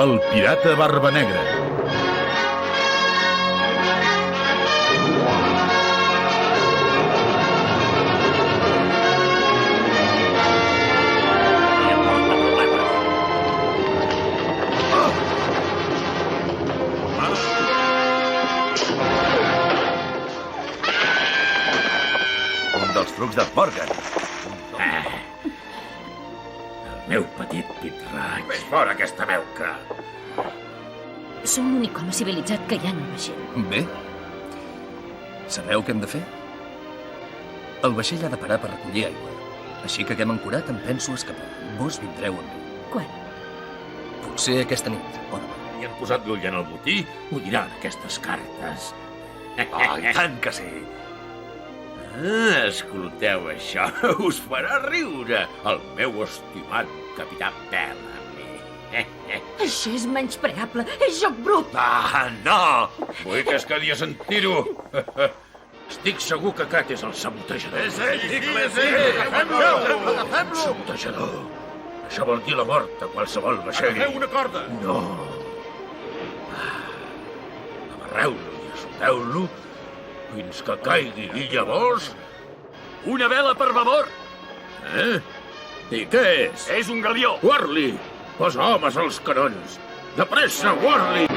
El pirata Barba Negra. Un dels trucs de Morgan. El meu petit pitraig. Ves fora aquesta meuca. Som l'únic home civilitzat que hi ha en el vaixell. Bé. Sabeu què hem de fer? El vaixell ha de parar per recollir aigua. Així que haguem ancorat em penso escapar. Vos vindreu amb mi. Quan? Potser aquesta nit, o demà. I han posat l'ull en el botí? Ho diran aquestes cartes. Oh, i tant que sí. Escolteu això. Us farà riure. El meu estimat capità Bellamy. Això és menyspreable. És joc brut. Ah, no! Vull que es quedi a sentir-ho. Estic segur que aquest és el sabotejador. És ell, Nicholas, és ell! Agafem-lo! Sabotejador. Això vol dir la mort a qualsevol vaixell. Agafeu una corda! No. Amarreu-lo i assoteu-lo fins que caigui i llavors... Una vela per babord! I què és? És un galió! Warley! Posa homes als canons! De pressa, Warley!